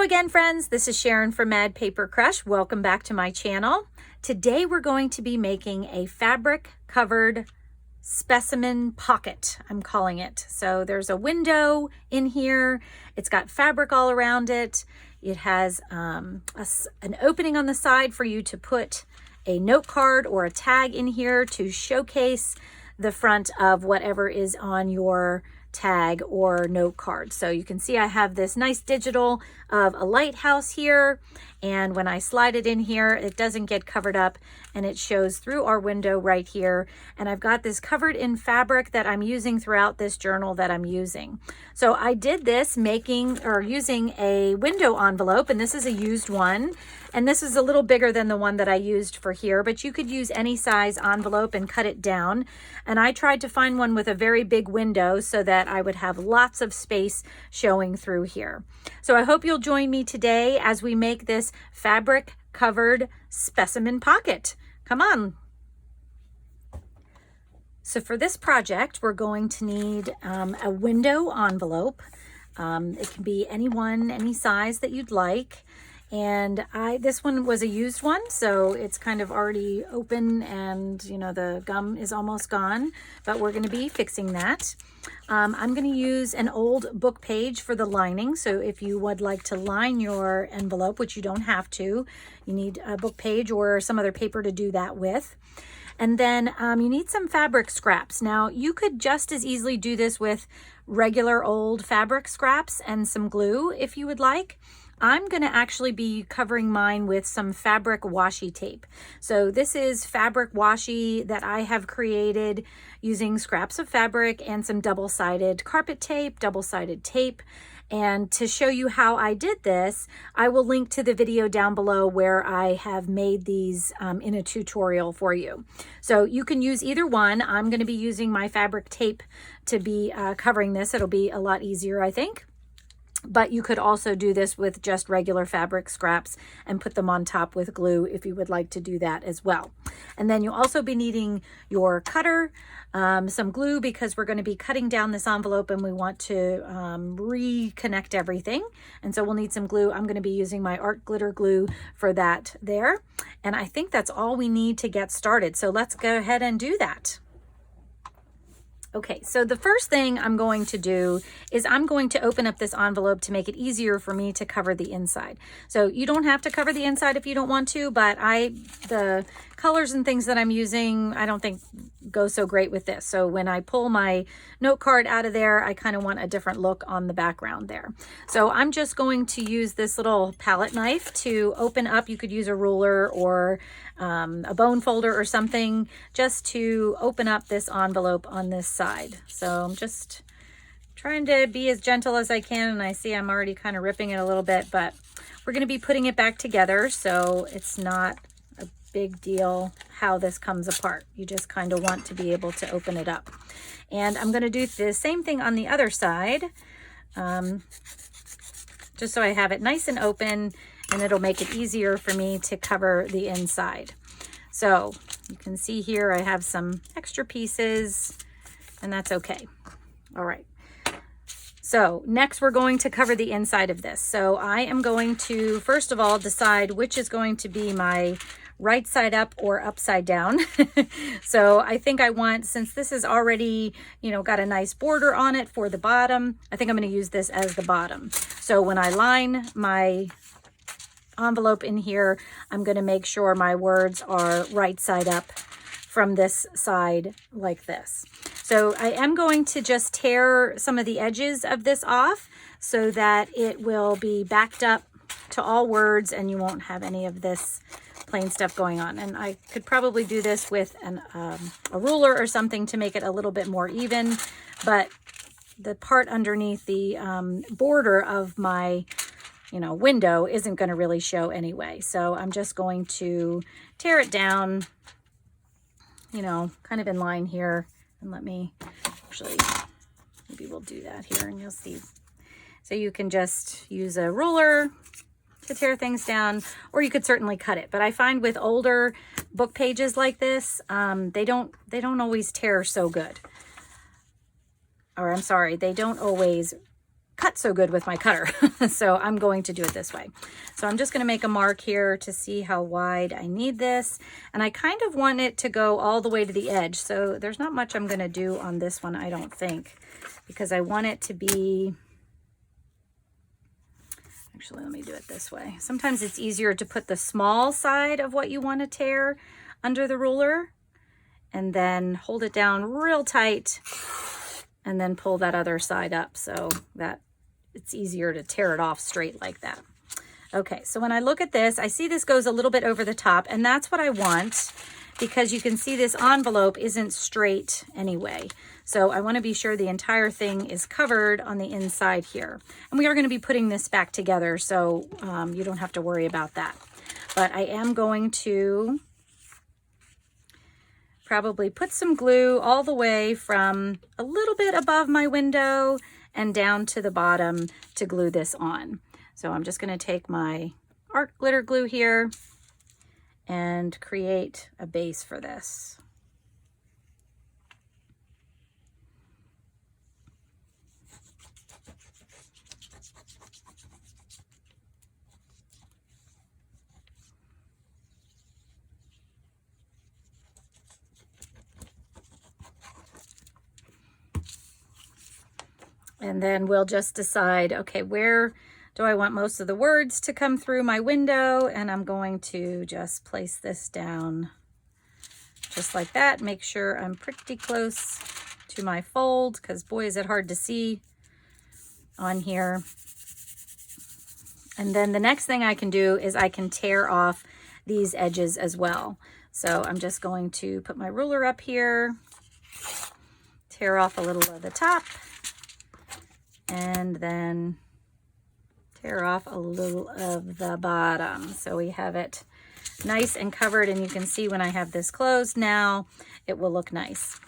again, friends. This is Sharon from Mad Paper Crush. Welcome back to my channel. Today we're going to be making a fabric covered specimen pocket, I'm calling it. So there's a window in here. It's got fabric all around it. It has an opening on the side for you to put a note card or a tag in here to showcase the front of whatever is on your tag or note card. So you can see I have this nice digital of a lighthouse here, and when I slide it in here, it doesn't get covered up and it shows through our window right here. And I've got this covered in fabric that I'm using throughout this journal that I'm using. So I did this using a window envelope, and this is a used one. And this is a little bigger than the one that I used for here, but you could use any size envelope and cut it down. And I tried to find one with a very big window so that I would have lots of space showing through here. So I hope you'll join me today as we make this fabric covered specimen pocket. Come on. So for this project, we're going to need a window envelope. It can be any size that you'd like. And this one was a used one, so it's kind of already open and, you know, the gum is almost gone, but we're going to be fixing that. I'm going to use an old book page for the lining. So if you would like to line your envelope, which you don't have to, you need a book page or some other paper to do that with. And then you need some fabric scraps. Now, you could just as easily do this with regular old fabric scraps and some glue if you would like. I'm going to actually be covering mine with some fabric washi tape. So this is fabric washi that I have created using scraps of fabric and some double-sided carpet tape, double-sided tape. And to show you how I did this, I will link to the video down below where I have made these in a tutorial for you. So you can use either one. I'm going to be using my fabric tape to be covering this. It'll be a lot easier, I think. But you could also do this with just regular fabric scraps and put them on top with glue if you would like to do that as well. And then you'll also be needing your cutter, some glue, because we're going to be cutting down this envelope and we want to reconnect everything. And so we'll need some glue. I'm going to be using my art glitter glue for that there. And I think that's all we need to get started. So let's go ahead and do that. Okay, so the first thing I'm going to do is I'm going to open up this envelope to make it easier for me to cover the inside. So you don't have to cover the inside if you don't want to, but the colors and things that I'm using, I don't think go so great with this. So when I pull my note card out of there, I kind of want a different look on the background there. So I'm just going to use this little palette knife to open up. You could use a ruler or a bone folder or something just to open up this envelope on this side. So I'm just trying to be as gentle as I can, and I see I'm already kind of ripping it a little bit, but we're going to be putting it back together, so it's not a big deal how this comes apart. You just kind of want to be able to open it up. And I'm going to do the same thing on the other side, just so I have it nice and open, and it'll make it easier for me to cover the inside. So you can see here I have some extra pieces, and that's okay. All right. So next we're going to cover the inside of this. So I am going to, first of all, decide which is going to be my right side up or upside down. So I think I want, since this is already, you know, got a nice border on it for the bottom, I think I'm going to use this as the bottom. So when I line my envelope in here, I'm going to make sure my words are right side up from this side like this. So I am going to just tear some of the edges of this off so that it will be backed up to all words and you won't have any of this plain stuff going on. And I could probably do this with a ruler or something to make it a little bit more even, but the part underneath the border of my window isn't going to really show anyway. So I'm just going to tear it down, kind of in line here. And let me actually, maybe we'll do that here and you'll see. So you can just use a ruler to tear things down, or you could certainly cut it. But I find with older book pages like this, they don't always tear so good. Or I'm sorry, they don't always cut so good with my cutter. So I'm going to do it this way. So I'm just going to make a mark here to see how wide I need this. And I kind of want it to go all the way to the edge. So there's not much I'm going to do on this one, I don't think, because I want it to be, actually, let me do it this way. Sometimes it's easier to put the small side of what you want to tear under the ruler and then hold it down real tight and then pull that other side up so that it's easier to tear it off straight like that. Okay, so when I look at this, I see this goes a little bit over the top, and that's what I want because you can see this envelope isn't straight anyway. So I want to be sure the entire thing is covered on the inside here. And we are going to be putting this back together, so you don't have to worry about that. But I am going to probably put some glue all the way from a little bit above my window and down to the bottom to glue this on. So I'm just going to take my art glitter glue here and create a base for this. And then we'll just decide, okay, where do I want most of the words to come through my window? And I'm going to just place this down just like that. Make sure I'm pretty close to my fold because boy, is it hard to see on here. And then the next thing I can do is I can tear off these edges as well. So I'm just going to put my ruler up here, tear off a little of the top, and then tear off a little of the bottom. So we have it nice and covered, and you can see when I have this closed now, it will look nice.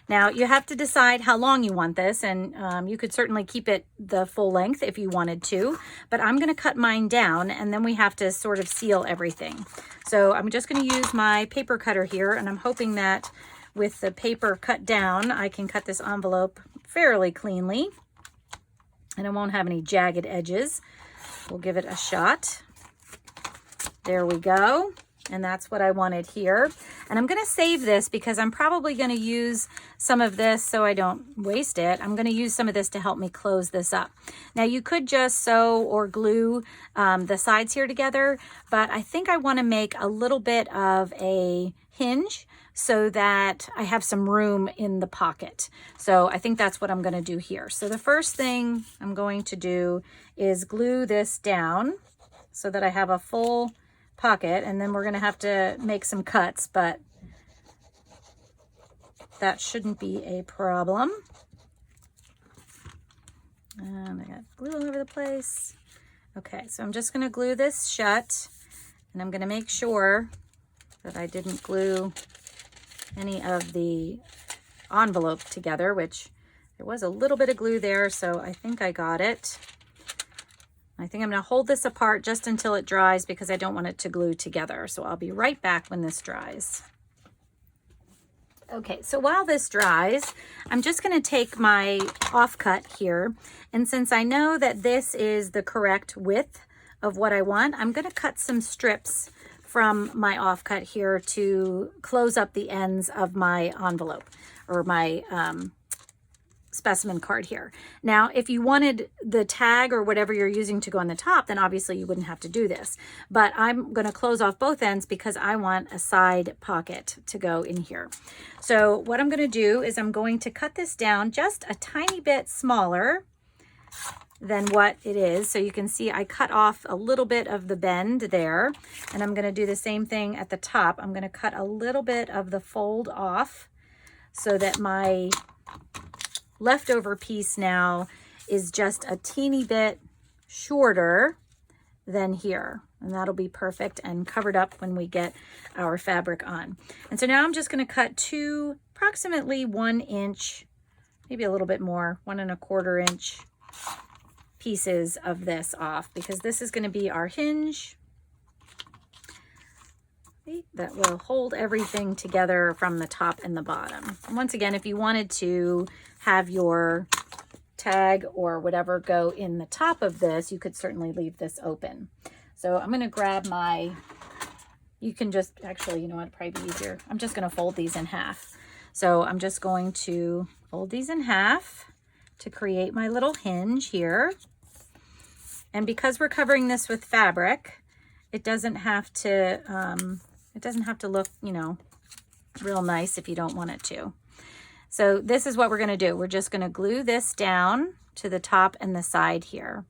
Now you have to decide how long you want this, and you could certainly keep it the full length if you wanted to, but I'm going to cut mine down and then we have to sort of seal everything. So I'm just going to use my paper cutter here, and I'm hoping that with the paper cut down, I can cut this envelope fairly cleanly and it won't have any jagged edges. We'll give it a shot. There we go. And that's what I wanted here. And I'm going to save this because I'm probably going to use some of this so I don't waste it. I'm going to use some of this to help me close this up. Now you could just sew or glue the sides here together, but I think I want to make a little bit of a hinge so that I have some room in the pocket. So I think that's what I'm going to do here. So the first thing I'm going to do is glue this down so that I have a full pocket, and then we're going to have to make some cuts, but that shouldn't be a problem. And I got glue all over the place. Okay, so I'm just going to glue this shut, and I'm going to make sure that I didn't glue any of the envelope together, which there was a little bit of glue there, so I think I got it. I think I'm going to hold this apart just until it dries because I don't want it to glue together. So I'll be right back when this dries. Okay, so while this dries, I'm just going to take my offcut here. And since I know that this is the correct width of what I want, I'm going to cut some strips from my offcut here to close up the ends of my envelope or my specimen card here. Now, if you wanted the tag or whatever you're using to go on the top, then obviously you wouldn't have to do this. But I'm going to close off both ends because I want a side pocket to go in here. So what I'm going to do is I'm going to cut this down just a tiny bit smaller than what it is. So you can see I cut off a little bit of the bend there, and I'm going to do the same thing at the top. I'm going to cut a little bit of the fold off so that my leftover piece now is just a teeny bit shorter than here, and that'll be perfect and covered up when we get our fabric on. And so now I'm just going to cut two approximately 1 inch, maybe a little bit more, 1 1/4 inch pieces of this off, because this is going to be our hinge that will hold everything together from the top and the bottom. And once again, if you wanted to have your tag or whatever go in the top of this, you could certainly leave this open. So I'm going to grab my, you can just, actually, you know what, probably be easier. I'm just going to fold these in half. So I'm just going to fold these in half to create my little hinge here. And because we're covering this with fabric, it doesn't have to look, you know, real nice if you don't want it to. So this is what we're going to do. We're just going to glue this down to the top and the side here.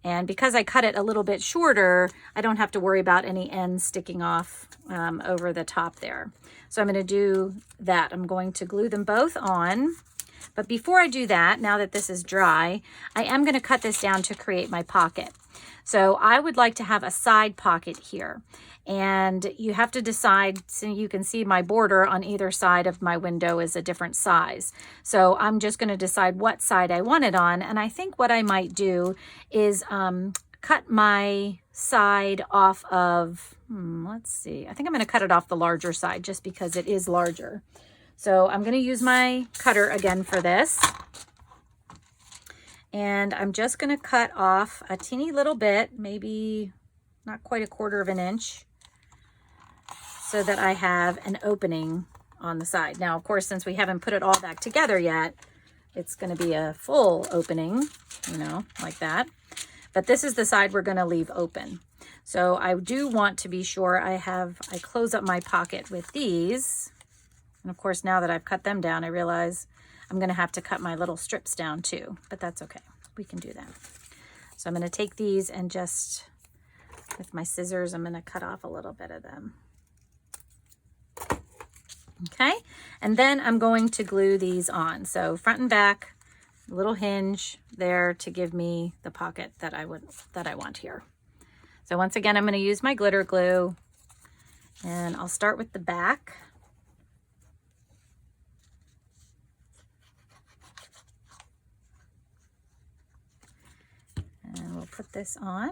And because I cut it a little bit shorter, I don't have to worry about any ends sticking off over the top there. So I'm going to do that. I'm going to glue them both on. But before I do that, now that this is dry, I am going to cut this down to create my pocket. So I would like to have a side pocket here. And you have to decide, so you can see my border on either side of my window is a different size. So I'm just going to decide what side I want it on. And I think what I might do is cut my side off of, let's see, I think I'm going to cut it off the larger side just because it is larger. So I'm going to use my cutter again for this. And I'm just going to cut off a teeny little bit, maybe not quite a quarter of an inch, so that I have an opening on the side. Now, of course, since we haven't put it all back together yet, it's going to be a full opening, you know, like that. But this is the side we're going to leave open. So I do want to be sure I close up my pocket with these. And of course, now that I've cut them down, I realize I'm going to have to cut my little strips down too, but that's okay. We can do that. So I'm going to take these and just, with my scissors, I'm going to cut off a little bit of them. Okay, and then I'm going to glue these on. So front and back, a little hinge there to give me the pocket that I want here. So once again, I'm going to use my glitter glue, and I'll start with the back. And we'll put this on.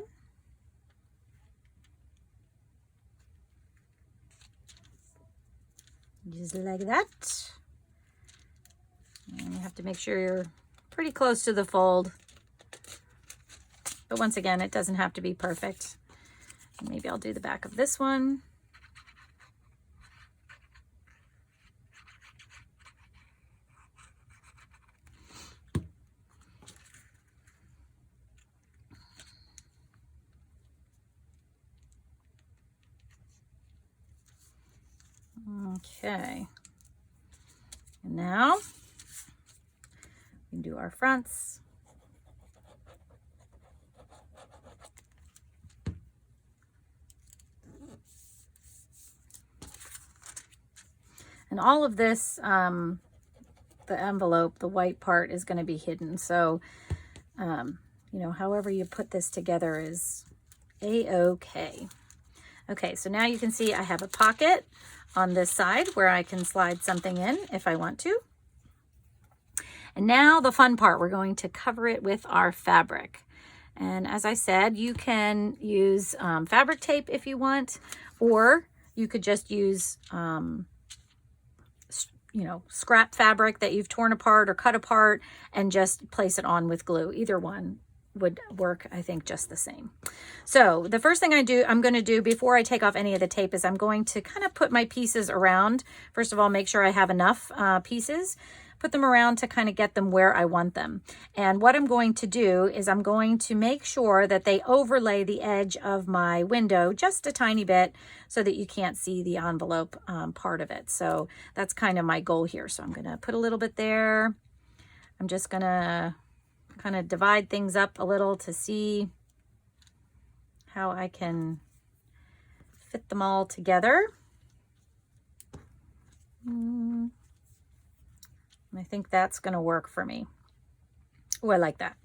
Just like that. And you have to make sure you're pretty close to the fold. But once again, it doesn't have to be perfect. And maybe I'll do the back of this one. Okay, and now we can do our fronts. And all of this, the envelope, the white part is going to be hidden. So, you know, however you put this together is a-okay. Okay, so now you can see I have a pocket on this side where I can slide something in if I want to. And now the fun part, we're going to cover it with our fabric. And as I said, you can use fabric tape if you want, or you could just use, you know, scrap fabric that you've torn apart or cut apart and just place it on with glue. Either one would work, I think, just the same. So the first thing I'm going to do before I take off any of the tape is I'm going to kind of put my pieces around. First of all, make sure I have enough pieces. Put them around to kind of get them where I want them. And what I'm going to do is I'm going to make sure that they overlay the edge of my window just a tiny bit so that you can't see the envelope part of it. So that's kind of my goal here. So I'm going to put a little bit there. I'm just going to kind of divide things up a little to see how I can fit them all together. And I think that's going to work for me. Oh, I like that.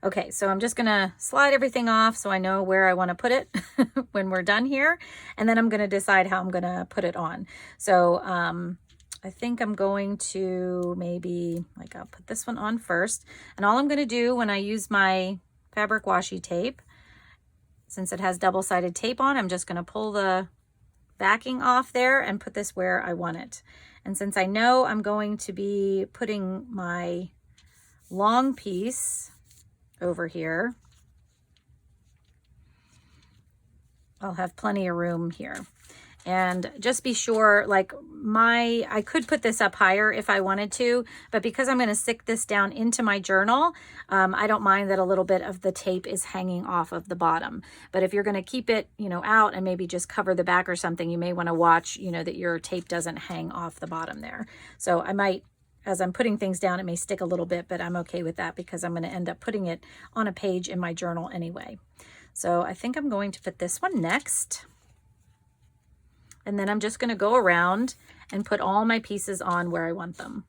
Okay, so I'm just going to slide everything off so I know where I want to put it when we're done here. And then I'm going to decide how I'm going to put it on. So I think I'm going to maybe, like, I'll put this one on first. And all I'm going to do when I use my fabric washi tape, since it has double-sided tape on, I'm just going to pull the backing off there and put this where I want it. And since I know I'm going to be putting my long piece over here. I'll have plenty of room here. And just be sure, like I could put this up higher if I wanted to, but because I'm going to stick this down into my journal, I don't mind that a little bit of the tape is hanging off of the bottom. But if you're going to keep it, out and maybe just cover the back or something, you may want to watch, that your tape doesn't hang off the bottom there. So I might, as I'm putting things down, it may stick a little bit, but I'm okay with that because I'm going to end up putting it on a page in my journal anyway. So I think I'm going to put this one next. And then I'm just going to go around and put all my pieces on where I want them.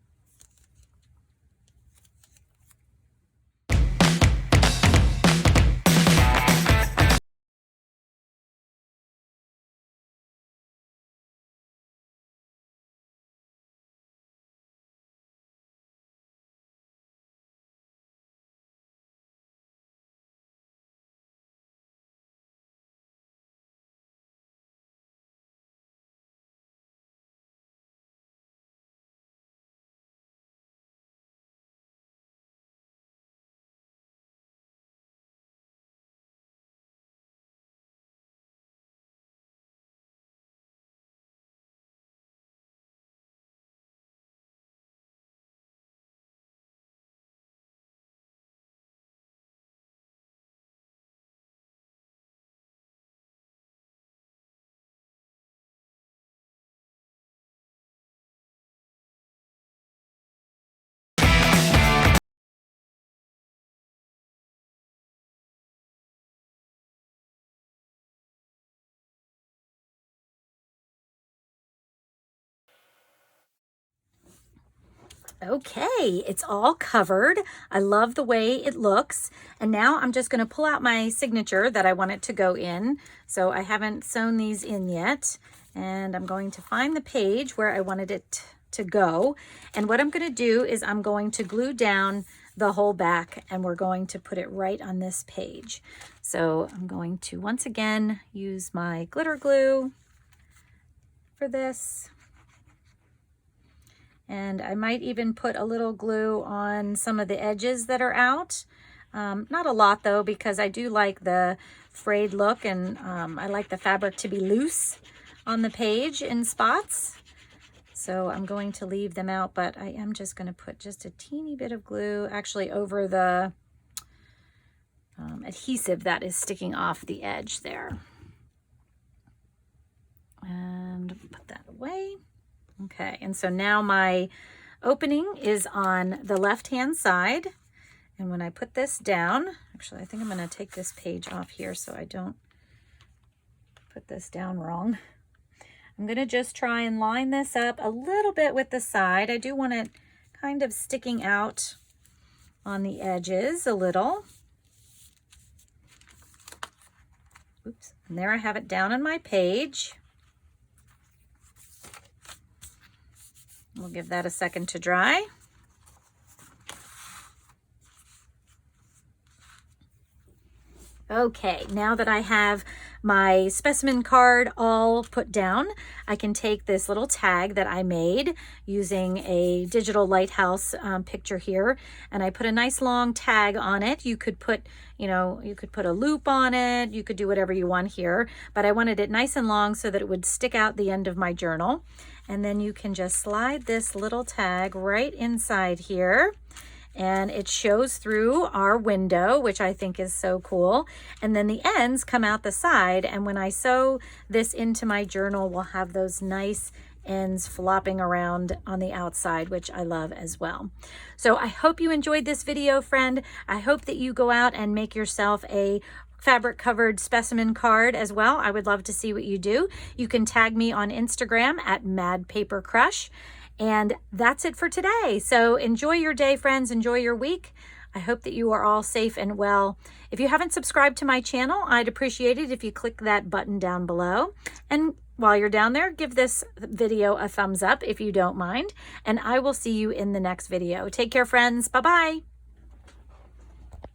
Okay, it's all covered. I love the way it looks. And now I'm just going to pull out my signature that I want it to go in. So I haven't sewn these in yet. And I'm going to find the page where I wanted it to go. And what I'm going to do is I'm going to glue down the whole back and we're going to put it right on this page. So I'm going to once again use my glitter glue for this. And I might even put a little glue on some of the edges that are out. Not a lot though, because I do like the frayed look and I like the fabric to be loose on the page in spots. So I'm going to leave them out, but I am just going to put just a teeny bit of glue actually over the adhesive that is sticking off the edge there. And put that away. Okay, and so now my opening is on the left-hand side. And when I put this down, actually, I think I'm going to take this page off here so I don't put this down wrong. I'm going to just try and line this up a little bit with the side. I do want it kind of sticking out on the edges a little. Oops, and there I have it down on my page. We'll give that a second to dry. Okay, now that I have my specimen card all put down, I can take this little tag that I made using a digital lighthouse picture here, and I put a nice long tag on it. You could put, you could put a loop on it, you could do whatever you want here, but I wanted it nice and long so that it would stick out the end of my journal. And then you can just slide this little tag right inside here. And it shows through our window, which I think is so cool. And then the ends come out the side. And when I sew this into my journal, we'll have those nice ends flopping around on the outside, which I love as well. So I hope you enjoyed this video, friend. I hope that you go out and make yourself a fabric covered specimen card as well. I would love to see what you do. You can tag me on Instagram at madpapercrush. And that's it for today. So enjoy your day, friends. Enjoy your week. I hope that you are all safe and well. If you haven't subscribed to my channel, I'd appreciate it if you click that button down below. And while you're down there, give this video a thumbs up if you don't mind. And I will see you in the next video. Take care, friends. Bye-bye.